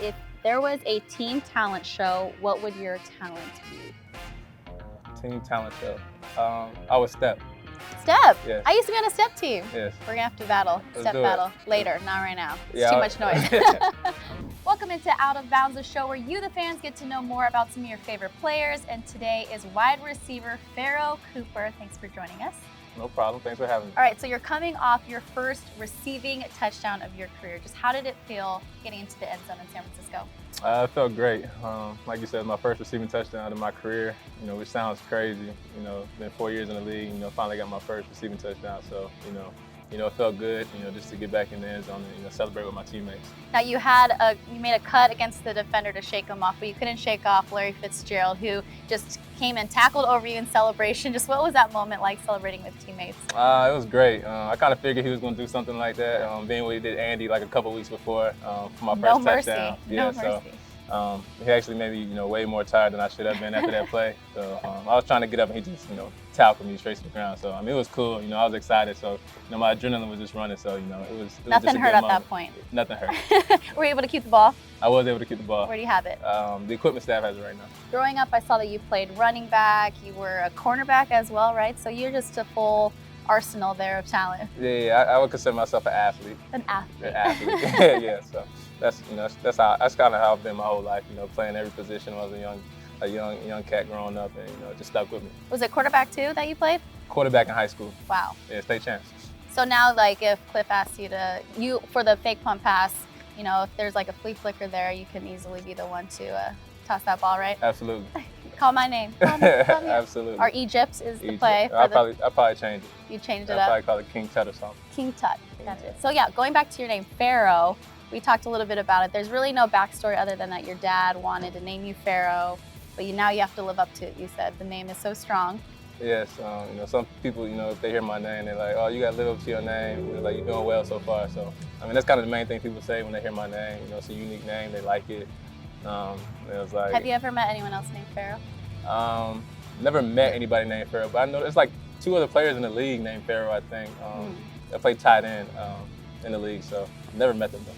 if there was a team talent show, what would your talent be? Team talent show. I would step. Step? Yes. I used to be on a step team. Yes. We're gonna have to battle. Let's Step do it. battle later, not right now. It's Yeah, too much noise. Welcome into Out of Bounds, the show where you, the fans, get to know more about some of your favorite players. And today is wide receiver Pharoh Cooper. Thanks for joining us. No problem. Thanks for having me. All right, so you're coming off your first receiving touchdown of your career. Just how did it feel getting into the end zone in San Francisco? It felt great. Like you said, my first receiving touchdown in my career, which sounds crazy. Been 4 years in the league, finally got my first receiving touchdown. So, it felt good, just to get back in the end zone and, celebrate with my teammates. Now you made a cut against the defender to shake him off, but you couldn't shake off Larry Fitzgerald, who just came and tackled over you in celebration. Just what was that moment like celebrating with teammates? It was great. I kind of figured he was going to do something like that, being what he did Andy like a couple weeks before for my first touchdown. No mercy. He actually made me, way more tired than I should have been after that play. So I was trying to get up and he just, tackled me straight to the ground. So it was cool. I was excited. So my adrenaline was just running. So it was nothing just a hurt good at moment. that point. Nothing hurt. Were you able to keep the ball? I was able to keep the ball. Where do you have it? The equipment staff has it right now. Growing up, I saw that you played running back. You were a cornerback as well, right? So you're just a full arsenal there of talent. Yeah, I would consider myself an athlete. An athlete. An athlete. Yeah. So that's kind of how I've been my whole life. Playing every position. I was a young cat growing up, and it just stuck with me. Was it quarterback too that you played? Quarterback in high school. Wow. Yeah, state champs. So now, like, if Cliff asks you for the fake punt pass, if there's like a flea flicker there, you can easily be the one to toss that ball, right? Absolutely. Call my name. Call me. Absolutely. Or Egypt is the play. I'll probably change it. You changed it I'll up? probably call it King Tut or something. King Tut. Gotcha. So yeah, going back to your name, Pharoh, we talked a little bit about it. There's really no backstory other than that your dad wanted to name you Pharoh, but now you have to live up to it. You said the name is so strong. Yes, some people, if they hear my name, they're like, oh, you got to live up to your name. Like, you're doing well so far. So, that's kind of the main thing people say when they hear my name. It's a unique name. They like it. It was like. Have you ever met anyone else named Pharoh? Never met anybody named Pharoh, but I know there's like 2 other players in the league named Pharoh, I think. That play tight end in the league, so never met them though.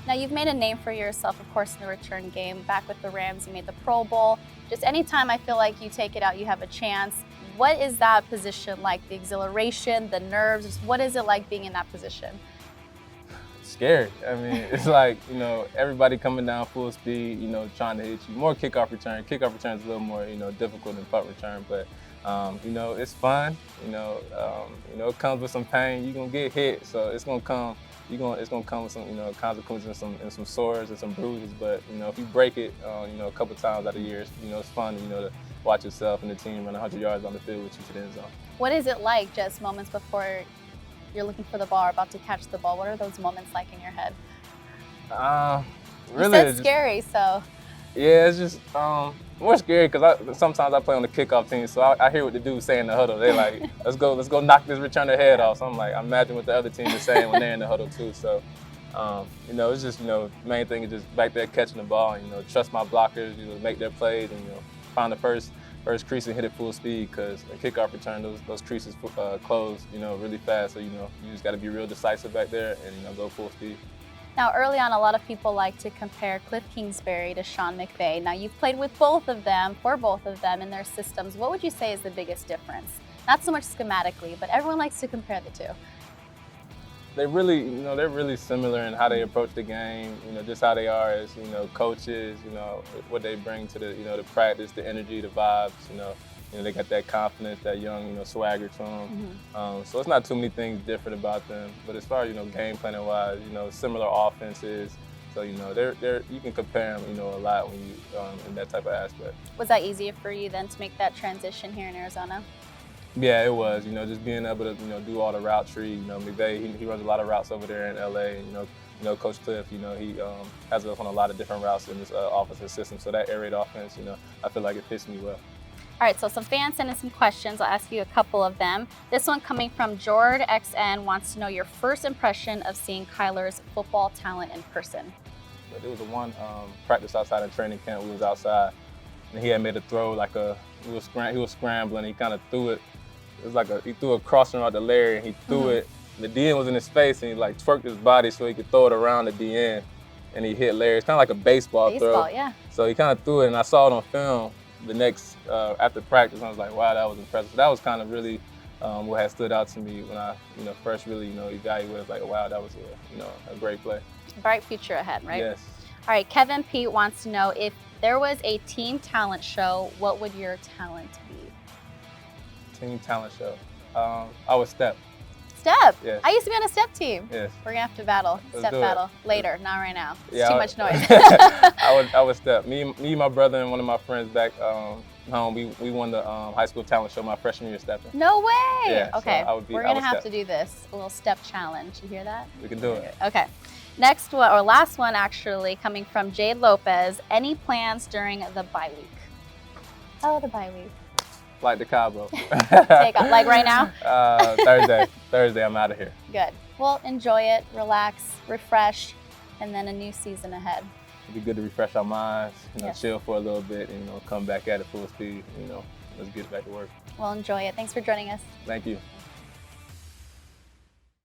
Now, you've made a name for yourself, of course, in the return game. Back with the Rams, you made the Pro Bowl. Just anytime I feel like you take it out, you have a chance. What is that position like? The exhilaration, the nerves, just what is it like being in that position? Scary. It's like, everybody coming down full speed, trying to hit you. More kickoff return. Kickoff return is a little more, difficult than punt return, but, it's fun. It comes with some pain. You're going to get hit, so it's going to come. It's gonna come with some, consequences and some sores and some bruises. But if you break it, a couple times out of the year, it's fun, to watch yourself and the team run 100 yards on the field with you to the end zone. What is it like just moments before you're looking for the ball or about to catch the ball? What are those moments like in your head? Really, you said scary, so. Yeah, it's just more scary because sometimes I play on the kickoff team, so I hear what the dudes say in the huddle. They're like, let's go knock this returner head off. So I'm like, I imagine what the other team is saying when they're in the huddle too. So, it's just, main thing is just back there catching the ball and, trust my blockers, make their plays and, find the first crease and hit it full speed because a kickoff return, those creases close, really fast. So, you just got to be real decisive back there and, go full speed. Now, early on, a lot of people like to compare Cliff Kingsbury to Sean McVay. Now, you've played with both of them, for both of them in their systems. What would you say is the biggest difference? Not so much schematically, but everyone likes to compare the two. They really, they're really similar in how they approach the game, just how they are as, coaches, what they bring to the, the practice, the energy, the vibes, they got that confidence, that young, swagger to them. So it's not too many things different about them. But as far as, game planning wise, similar offenses. So, they're you can compare them, a lot when you in that type of aspect. Was that easier for you then to make that transition here in Arizona? Yeah, it was. Just being able to, do all the route tree. McVay, he runs a lot of routes over there in LA. And, Coach Cliff, he has us on a lot of different routes in this offensive system. So that air raid offense, I feel like it fits me well. All right, so some fans sent in some questions. I'll ask you a couple of them. This one coming from Jord XN wants to know your first impression of seeing Kyler's football talent in person. There was one practice outside of training camp. We was outside, and he had made a throw he was scrambling. He kind of threw it. It was like he threw a crossing out to Larry, and he threw it. The DN was in his face, and he like twerked his body so he could throw it around the DN. and he hit Larry. It's kind of like a baseball throw. Yeah. So he kind of threw it, and I saw it on film the next after practice. And I was like, wow, that was impressive. That was kind of really what had stood out to me when I first really evaluated. Like, wow, that was a great play. Bright future ahead, right? Yes. All right, Kevin Pete wants to know, if there was a team talent show, what would your talent be? Team talent show. I would step. Step? Yes. I used to be on a step team. Yes. We're gonna have to battle. Let's Step do it. battle later, not right now. It's Yeah, too much noise. I would step. Me, my brother, and one of my friends back home, we won the high school talent show my freshman year stepping. No way. Yeah, okay. So We're gonna have step. to do this, a little step challenge. You hear that? We can do it. Okay. Next one, or last one actually, coming from Jade Lopez. Any plans during the bye week? Oh, the bye week. Like the Cabo. Take off, like right now? Thursday, I'm out of here. Good. Well, enjoy it, relax, refresh, and then a new season ahead. It'd be good to refresh our minds, Yes. chill for a little bit, and come back at it full speed. Let's get back to work. Well, enjoy it. Thanks for joining us. Thank you.